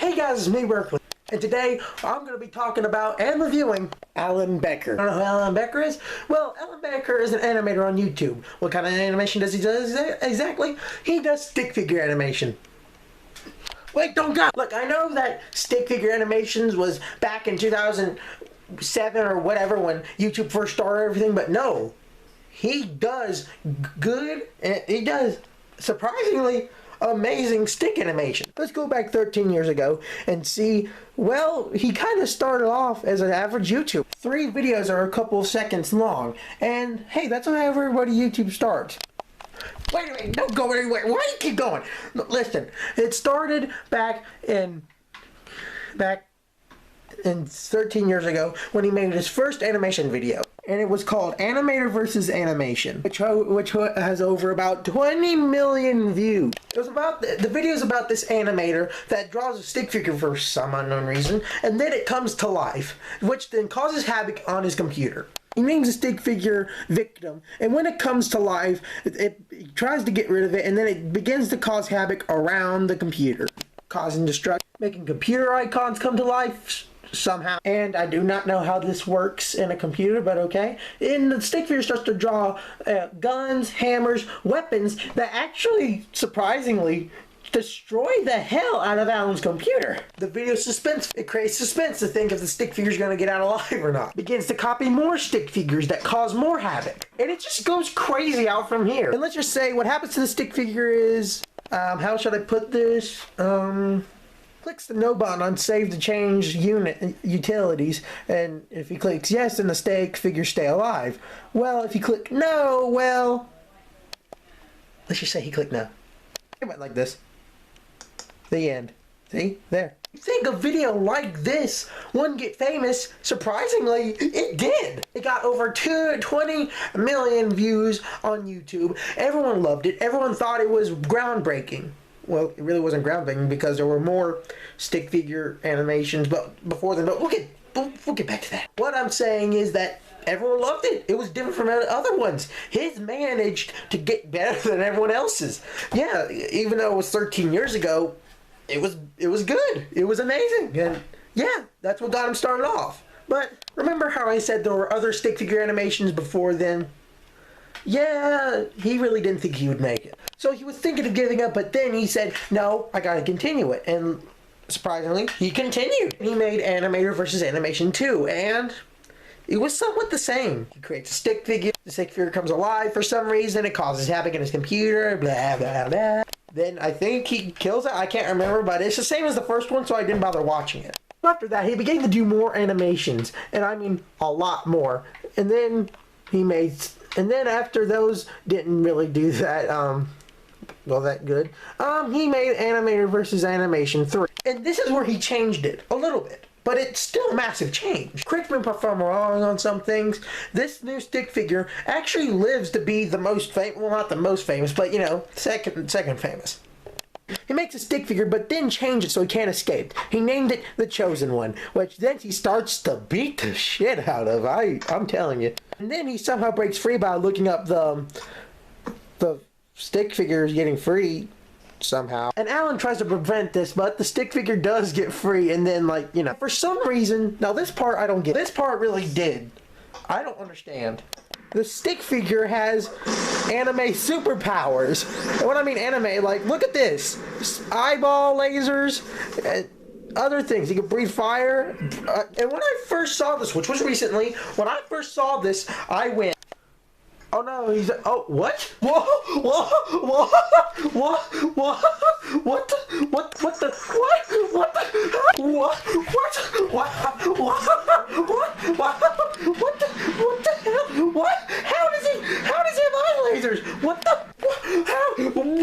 Hey guys, it's me, Berkeley, and today I'm going to be talking about and reviewing Alan Becker. I don't know who Alan Becker is? Well, Alan Becker is an animator on YouTube. What kind of animation does he do exactly? He does stick figure animation. Wait, don't go! Look, I know that stick figure animations was back in 2007 or whatever when YouTube first started everything, but no. He does good, and he does surprisingly amazing stick animation. Let's go back 13 years ago and see, well, he kind of started off as an average YouTuber. 3 videos are a couple of seconds long, and hey, that's how everybody YouTube starts. Wait a minute, don't go anywhere. Why do you keep going? Look, listen, it started back in 13 years ago when he made his first animation video. And it was called Animator vs. Animation, which has over about 20 million views. It was about, the video is about this animator that draws a stick figure for some unknown reason, and then it comes to life, which then causes havoc on his computer. He names a stick figure victim, and when it comes to life, it tries to get rid of it, and then it begins to cause havoc around the computer, causing destruction, making computer icons come to life somehow. And I do not know how this works in a computer, but okay. And the stick figure starts to draw guns, hammers, weapons that actually, surprisingly, destroy the hell out of Alan's computer. The video suspense, it creates suspense to think if the stick figure's gonna get out alive or not. Begins to copy more stick figures that cause more havoc. And it just goes crazy out from here. And let's just say what happens to the stick figure is, how should I put this? Clicks the no button on save to change utilities, and if he clicks yes, then the stick figures stay alive. Well, if you click no, well, let's just say he clicked no. It went like this. The end. See? There. You think a video like this wouldn't get famous? Surprisingly, it did. It got over 20 million views on YouTube. Everyone loved it. Everyone thought it was groundbreaking. Well, it really wasn't groundbreaking because there were more stick figure animations, but before then, but we'll get back to that. What I'm saying is that everyone loved it. It was different from other ones. His managed to get better than everyone else's. Yeah, even though it was 13 years ago, it was good. It was amazing. And yeah, that's what got him started off. But remember how I said there were other stick figure animations before then? Yeah, he really didn't think he would make it. So he was thinking of giving up, but then he said, no, I gotta continue it. And surprisingly, he continued. He made Animator vs. Animation 2, and it was somewhat the same. He creates a stick figure, the stick figure comes alive for some reason, it causes havoc in his computer, blah, blah, blah. Then I think he kills it, I can't remember, but it's the same as the first one, so I didn't bother watching it. After that, he began to do more animations, and I mean a lot more. And then he made, and then after those didn't really do that, well, that good, he made Animator vs. Animation 3. And this is where he changed it a little bit. But it's still a massive change. Correct me if I'm wrong on some things. This new stick figure actually lives to be the most famous, well, not the most famous, but you know, second famous. He makes a stick figure, but then changed it so he can't escape. He named it the Chosen One, which then he starts to beat the shit out of. I'm telling you. And then he somehow breaks free by looking up the stick figures getting free somehow. And Alan tries to prevent this, but the stick figure does get free, and then, like, you know, for some reason, now this part I don't get. This part really did. I don't understand. The stick figure has anime superpowers. And when I mean anime, like, look at this. Eyeball lasers, and other things. He can breathe fire. And when I first saw this, which was recently, when I first saw this, I went, oh no, he's, oh, what? Whoa, whoa, whoa, what, what, what the, what the, what, what the, what, what the hell, what, how does he have eye lasers, what the,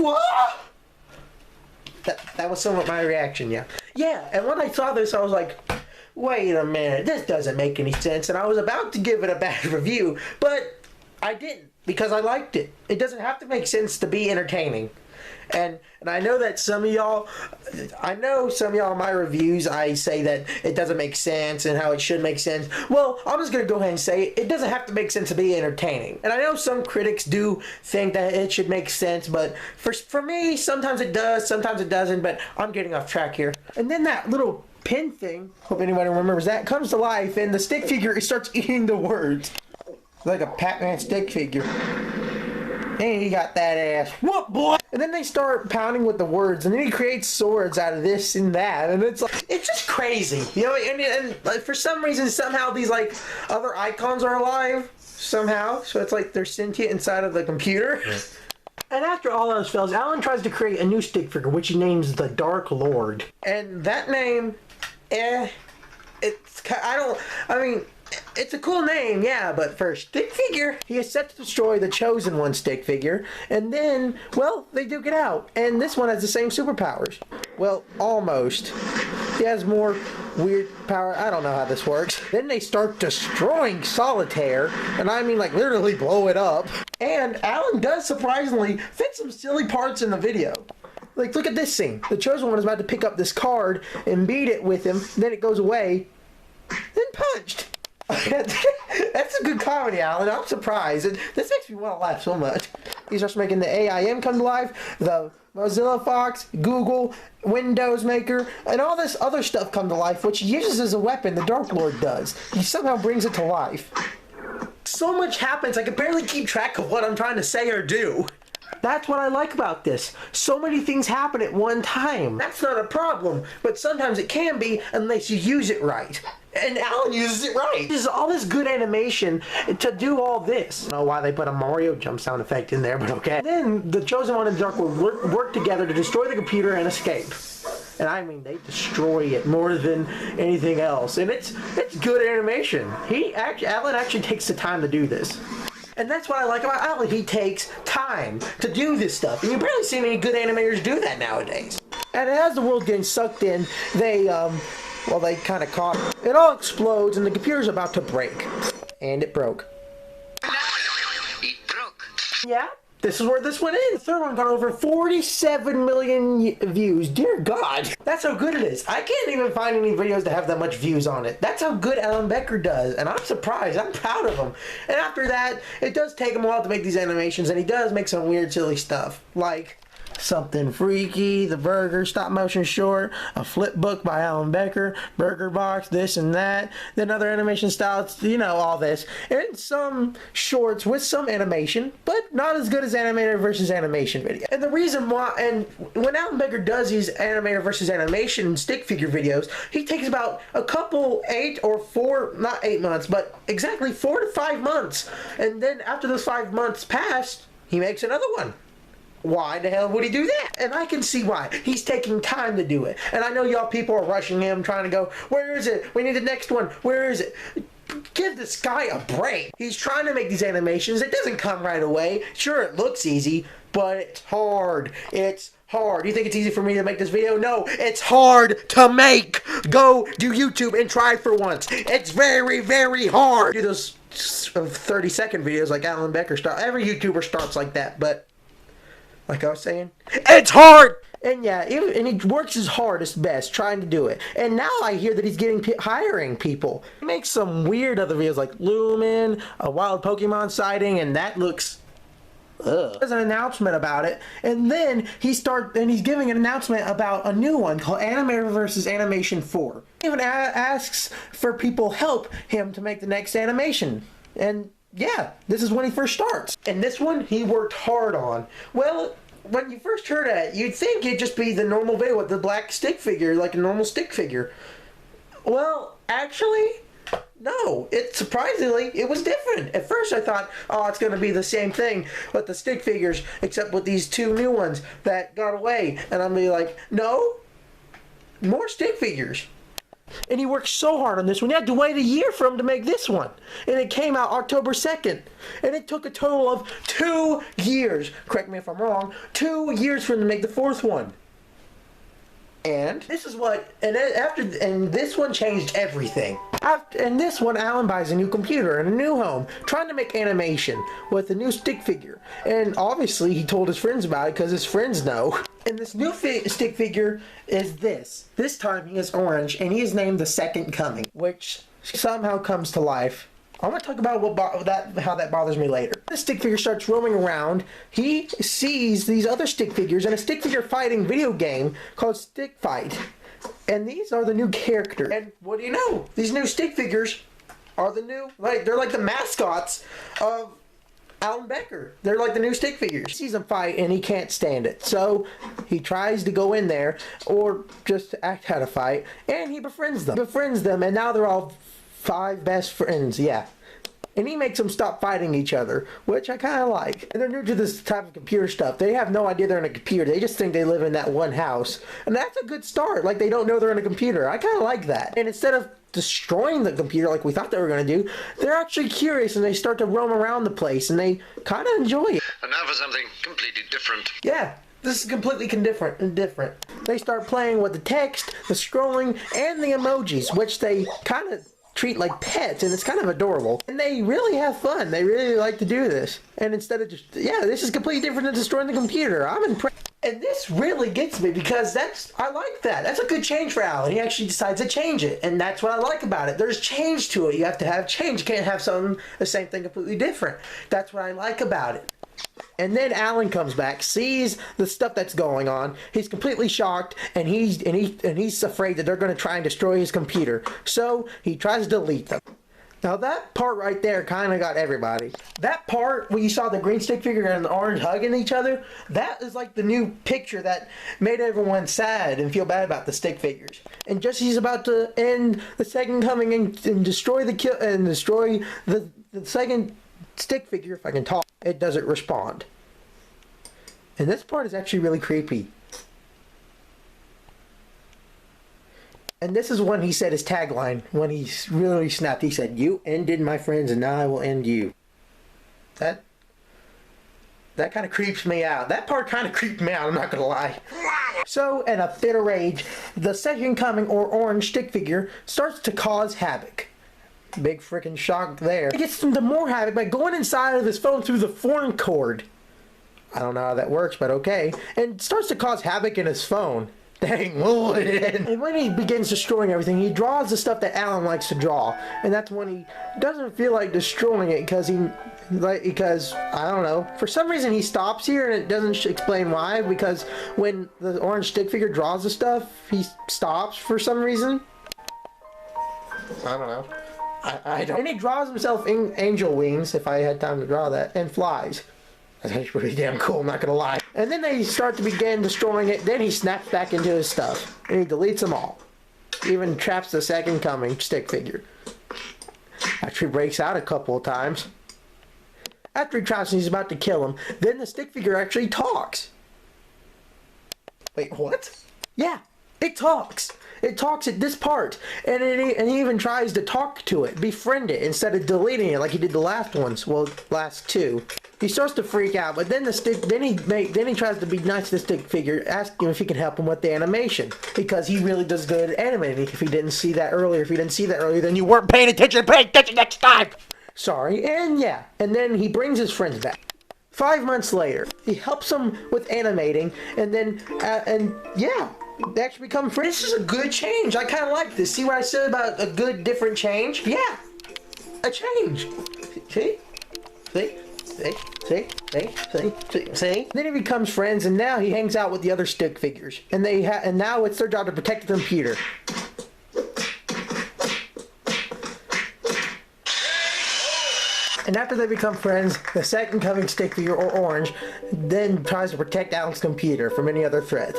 what? That was somewhat my reaction, yeah. Yeah, and when I saw this, I was like, wait a minute, this doesn't make any sense, and I was about to give it a bad review, but I didn't, because I liked it. It doesn't have to make sense to be entertaining. And I know that some of y'all in my reviews, I say that it doesn't make sense and how it should make sense. Well, I'm just going to go ahead and say it doesn't have to make sense to be entertaining. And I know some critics do think that it should make sense, but for me, sometimes it does, sometimes it doesn't, but I'm getting off track here. And then that little pin thing, hope anybody remembers that, comes to life, and the stick figure, it starts eating the words. Like a Pac-Man stick figure. And he got that ass. What, boy? And then they start pounding with the words, and then he creates swords out of this and that, and it's like, it's just crazy, you know. And like, for some reason, somehow these like other icons are alive somehow, so it's like they're sentient inside of the computer. Yeah. And after all those fails, Alan tries to create a new stick figure, which he names the Dark Lord. And that name, it's a cool name, yeah, but for a stick figure, he is set to destroy the Chosen One stick figure, and then, well, they duke it out, and this one has the same superpowers. Well, almost. He has more weird power. I don't know how this works. Then they start destroying Solitaire, and I mean like literally blow it up. And Alan does surprisingly fit some silly parts in the video. Like, look at this scene. The Chosen One is about to pick up this card and beat it with him, then it goes away, then punched. That's a good comedy, Alan. I'm surprised. This makes me want to laugh so much. He starts making the AIM come to life, the Mozilla Fox, Google, Windows Maker, and all this other stuff come to life, which he uses as a weapon. The Dark Lord does. He somehow brings it to life. So much happens, I can barely keep track of what I'm trying to say or do. That's what I like about this. So many things happen at one time. That's not a problem, but sometimes it can be unless you use it right. And Alan uses it right. There's all this good animation to do all this. I don't know why they put a Mario jump sound effect in there, but okay. Then the Chosen One and the Dark Lord work together to destroy the computer and escape. And I mean, they destroy it more than anything else. And it's good animation. Alan actually takes the time to do this. And that's what I like about Alan. He takes time to do this stuff. And you barely see any good animators do that nowadays. And as the world's getting sucked in, they kind of caught it. It all explodes and the computer's about to break. And it broke. It broke. Yeah, this is where this one is. The third one got over 47 million views. Dear God. That's how good it is. I can't even find any videos that have that much views on it. That's how good Alan Becker does. And I'm surprised. I'm proud of him. And after that, it does take him a while to make these animations. And he does make some weird, silly stuff. Like Something Freaky, The Burger, Stop Motion Short, A Flip Book by Alan Becker, Burger Box, this and that, then other animation styles, you know, all this. And some shorts with some animation, but not as good as animator versus animation video. And the reason why, and when Alan Becker does these animator versus animation stick figure videos, he takes about a couple, 8 or 4, not 8 months, but exactly 4 to 5 months. And then after those 5 months passed, he makes another one. Why the hell would he do that? And I can see why. He's taking time to do it. And I know y'all people are rushing him, trying to go, where is it? We need the next one. Where is it? Give this guy a break. He's trying to make these animations. It doesn't come right away. Sure, it looks easy, but it's hard. It's hard. You think it's easy for me to make this video? No, it's hard to make. Go do YouTube and try for once. It's very, very hard. Do those 30-second videos like Alan Becker style. Every YouTuber starts like that, but like I was saying, it's hard! And yeah, and he works his hardest best trying to do it. And now I hear that he's hiring people. He makes some weird other videos like Lumen, a wild Pokemon sighting, and that looks There's an announcement about it, and then he's giving an announcement about a new one called Animator vs. Animation 4. He even asks for people help him to make the next animation. And yeah, this is when he first starts. And this one, he worked hard on. Well, when you first heard it, you'd think it'd just be the normal video with the black stick figure, like a normal stick figure. Well, actually, no. Surprisingly, it was different. At first I thought, oh, it's going to be the same thing with the stick figures, except with these 2 new ones that got away. And I'm be like, no, more stick figures. And he worked so hard on this one. He had to wait a year for him to make this one. And it came out October 2nd. And it took a total of 2 years. Correct me if I'm wrong. 2 years for him to make the 4th one. And this is what, and this one changed everything. And this one, Alan buys a new computer and a new home, trying to make animation with a new stick figure. And obviously he told his friends about it because his friends know. And this new stick figure is this. This time he is orange and he is named the Second Coming, which somehow comes to life. I'm going to talk about how that bothers me later. The stick figure starts roaming around. He sees these other stick figures in a stick figure fighting video game called Stick Fight. And these are the new characters. And what do you know? These new stick figures are the new, they're like the mascots of Alan Becker. They're like the new stick figures. He sees them fight and he can't stand it. So he tries to go in there or just act out a fight and he befriends them. And now they're all 5 best friends, yeah. And he makes them stop fighting each other, which I kind of like. And they're new to this type of computer stuff. They have no idea they're in a computer. They just think they live in that one house. And that's a good start. Like, they don't know they're in a computer. I kind of like that. And instead of destroying the computer like we thought they were going to do, they're actually curious and they start to roam around the place and they kind of enjoy it. And now for something completely different. Yeah. This is completely different. They start playing with the text, the scrolling, and the emojis, which they kind of treat like pets, and it's kind of adorable. And they really have fun. They really like to do this. And instead of just, yeah, this is completely different than destroying the computer. I'm impressed. And this really gets me because I like that. That's a good change for Alan. He actually decides to change it. And that's what I like about it. There's change to it. You have to have change. You can't have the same thing completely different. That's what I like about it. And then Alan comes back, sees the stuff that's going on. He's completely shocked, and he's afraid that they're going to try and destroy his computer. So he tries to delete them. Now that part right there kind of got everybody. That part where you saw the green stick figure and the orange hugging each other, that is like the new picture that made everyone sad and feel bad about the stick figures. And just as he's about to end the Second Coming and destroy the second stick figure, if I can talk, it doesn't respond. And this part is actually really creepy. And this is when he said his tagline, when he really snapped. He said, "You ended my friends and now I will end you." That kind of creeps me out. That part kind of creeped me out, I'm not going to lie. So, in a fit of rage, the Second Coming, or orange stick figure, starts to cause havoc. Big freaking shock there. He gets into more havoc by going inside of his phone through the phone cord. I don't know how that works, but okay. And starts to cause havoc in his phone. Dang, and when he begins destroying everything, he draws the stuff that Alan likes to draw. And that's when he doesn't feel like destroying it because I don't know. For some reason he stops here and it doesn't explain why. Because when the orange stick figure draws the stuff, he stops for some reason. I don't know. I don't. And he draws himself angel wings, if I had time to draw that, and flies. That's actually pretty damn cool, I'm not gonna lie. And then they start to begin destroying it, then he snaps back into his stuff. And he deletes them all. Even traps the Second Coming stick figure. After he breaks out a couple of times. After he traps him, he's about to kill him. Then the stick figure actually talks. Wait, what? Yeah, it talks. It talks at this part, and he even tries to talk to it, befriend it, instead of deleting it like he did the last ones. Well, last two. He starts to freak out, but then he tries to be nice to the stick figure, asking him if he can help him with the animation, because he really does good at animating. If you didn't see that earlier, then you weren't paying attention. Pay attention next time. Sorry, and yeah, and then he brings his friends back. 5 months later, he helps them with animating, and then yeah. They actually become friends. This is a good change. I kind of like this. See what I said about a good, different change? Yeah. A change. See? See? See? See? Then he becomes friends, and now he hangs out with the other stick figures. And now it's their job to protect the computer. And after they become friends, the Second Coming stick figure, or orange, then tries to protect Alan's computer from any other threat.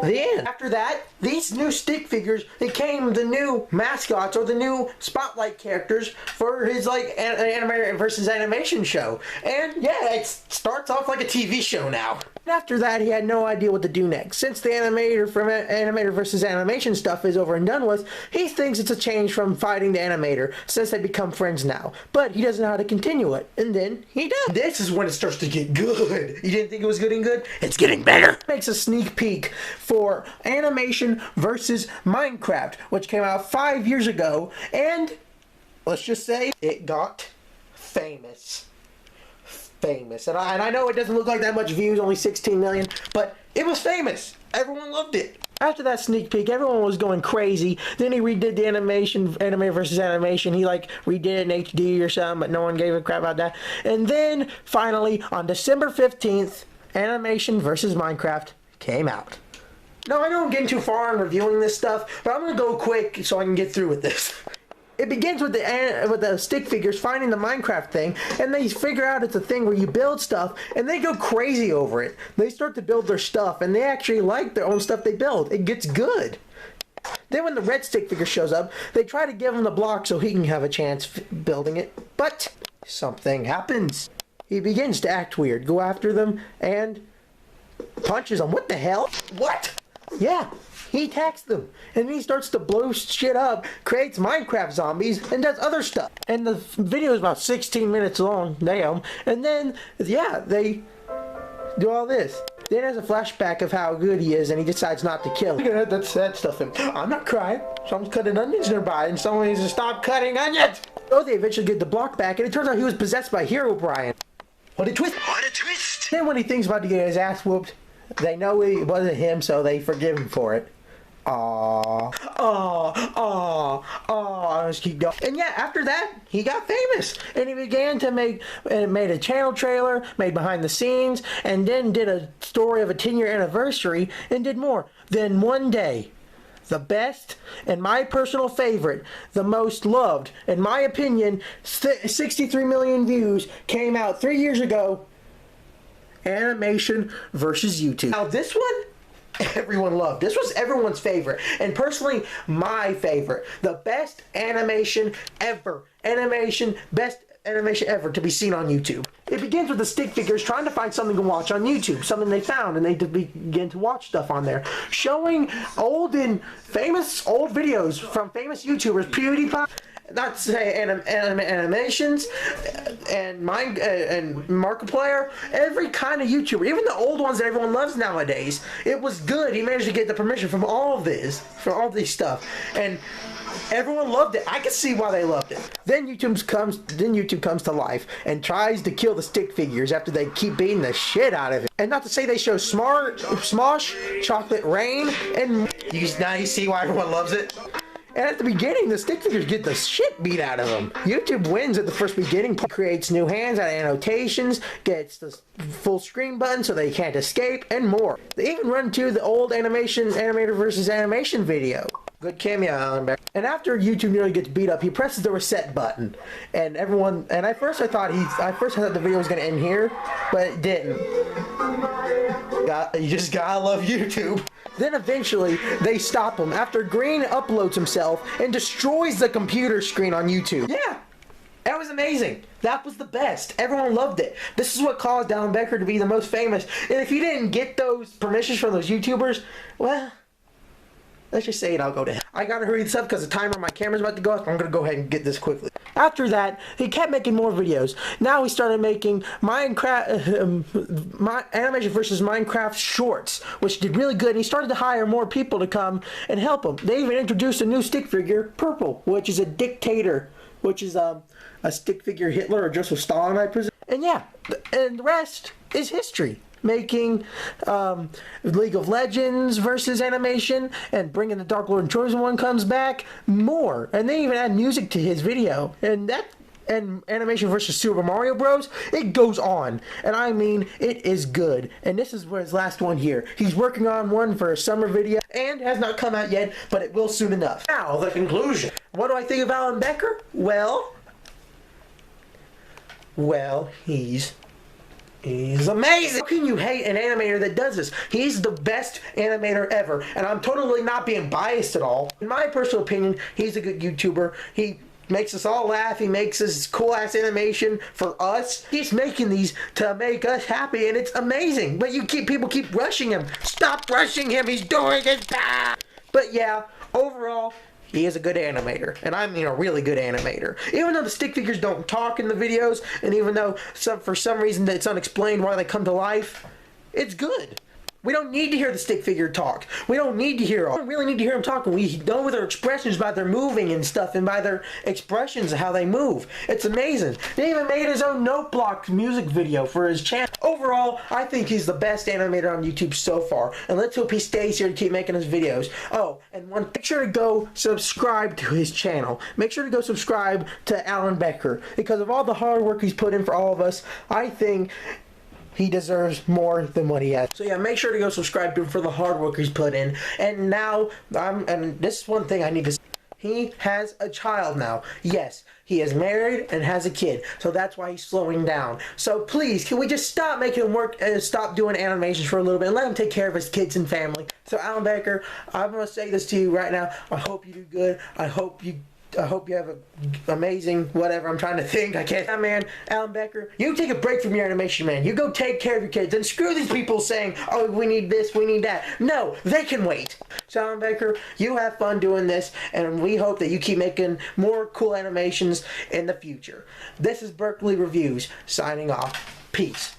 The end. After that, these new stick figures became the new mascots or the new spotlight characters for his animator versus animation show. And yeah, it starts off like a TV show now. After that, he had no idea what to do next. Since the animator versus animation stuff is over and done with, he thinks it's a change from fighting the animator, since they become friends now. But he doesn't know how to continue it, and then he does. This is when it starts to get good. You didn't think it was getting good? It's getting better. Makes a sneak peek for Animation versus Minecraft, which came out 5 years ago, and let's just say it got famous. And I know it doesn't look like that much views, only 16 million, but it was famous. Everyone loved it. After that sneak peek, everyone was going crazy. Then he redid the animator versus animation. He like redid it in HD or something, but no one gave a crap about that. And then finally, on December 15th, Animation versus Minecraft came out. Now I know I'm getting too far in reviewing this stuff, but I'm gonna go quick so I can get through with this. It begins with the stick figures finding the Minecraft thing, and they figure out it's a thing where you build stuff, and they go crazy over it. They start to build their stuff, and they actually like their own stuff they build. It gets good. Then when the red stick figure shows up, they try to give him the block so he can have a chance building it, but something happens. He begins to act weird, go after them, and punches them. What the hell? What? Yeah. He attacks them, and he starts to blow shit up, creates Minecraft zombies, and does other stuff. And the video is about 16 minutes long, damn. And then, yeah, they do all this. Then there's a flashback of how good he is, and he decides not to kill him. Look at that sad stuff. I'm not crying. Someone's cutting onions nearby, and someone needs to stop cutting onions. So they eventually get the block back, and it turns out he was possessed by Hero Brian. What a twist! What a twist! Then when he thinks about to get his ass whooped, they know it wasn't him, so they forgive him for it. Let's keep going. And yeah, after that, he got famous, and he began to made a channel trailer, made behind the scenes, and then did a story of a 10-year anniversary, and did more. Then one day, the best and my personal favorite, the most loved, in my opinion, 63 million views, came out 3 years ago. Animation versus YouTube. Now this one, everyone loved. This was everyone's favorite, and personally my favorite. The best animation ever. Best animation ever to be seen on YouTube. It begins with the stick figures trying to find something to watch on YouTube, something they found, and they begin to watch stuff on there, showing old videos from famous YouTubers, PewDiePie, not to say animations, and Markiplier, every kind of YouTuber, even the old ones that everyone loves nowadays. It was good. He managed to get the permission from all of these stuff, and everyone loved it. I can see why they loved it. Then YouTube comes to life and tries to kill the stick figures after they keep beating the shit out of it. And not to say they show Smosh, Chocolate Rain, and now you see why everyone loves it. And at the beginning, the stick figures get the shit beat out of them. YouTube wins at the first beginning, creates new hands out of annotations, gets the full screen button so they can't escape, and more. They even run to the old animator versus animation video. Good cameo, Alan Becker. And after YouTube nearly gets beat up, he presses the reset button, and at first I thought the video was gonna end here, but it didn't. You just gotta love YouTube. Then eventually, they stop him after Green uploads himself and destroys the computer screen on YouTube. Yeah, that was amazing. That was the best. Everyone loved it. This is what caused Alan Becker to be the most famous. And if you didn't get those permissions from those YouTubers, well, let's just say it, I'll go to hell. I gotta hurry this up because the timer on my camera's about to go off. I'm gonna go ahead and get this quickly. After that, he kept making more videos. Now he started making Animation versus Minecraft shorts, which did really good. And he started to hire more people to come and help him. They even introduced a new stick figure, Purple, which is a dictator, which is a stick figure Hitler or Joseph Stalin, I presume. And yeah, and the rest is history. Making League of Legends versus animation, and bringing the Dark Lord and Chosen One comes back, more. And they even add music to his video. And animation versus Super Mario Bros. It goes on. And I mean, it is good. And this is his last one here. He's working on one for a summer video and has not come out yet, but it will soon enough. Now, the conclusion. What do I think of Alan Becker? Well, he's amazing. How can you hate an animator that does this? He's the best animator ever, and I'm totally not being biased at all. In my personal opinion, he's a good YouTuber. He makes us all laugh. He makes this cool ass animation for us. He's making these to make us happy, and it's amazing. But people keep rushing him. Stop rushing him. He's doing his best. But yeah, overall, he is a good animator, and I mean a really good animator. Even though the stick figures don't talk in the videos, and even though for some reason it's unexplained why they come to life, it's good. We don't need to hear the stick figure talk. We don't really need to hear them talking. We know their expressions by their moving and stuff, and by their expressions of how they move. It's amazing. They even made his own note block music video for his channel. Overall, I think he's the best animator on YouTube so far, and let's hope he stays here to keep making his videos. Oh, and make sure to go subscribe to his channel. Make sure to go subscribe to Alan Becker, because of all the hard work he's put in for all of us. I think he deserves more than what he has. So yeah, make sure to go subscribe to him for the hard work he's put in. And now, and this is one thing I need to say. He has a child now. Yes, he is married and has a kid. So that's why he's slowing down. So please, can we just stop making him work and stop doing animations for a little bit and let him take care of his kids and family? So Alan Becker, I'm going to say this to you right now. I hope you do good. I hope you have an amazing whatever I'm trying to think. I can't. Man, Alan Becker, you take a break from your animation, man. You go take care of your kids and screw these people saying, oh, we need this, we need that. No, they can wait. So Alan Becker, you have fun doing this, and we hope that you keep making more cool animations in the future. This is Berkeley Reviews, signing off. Peace.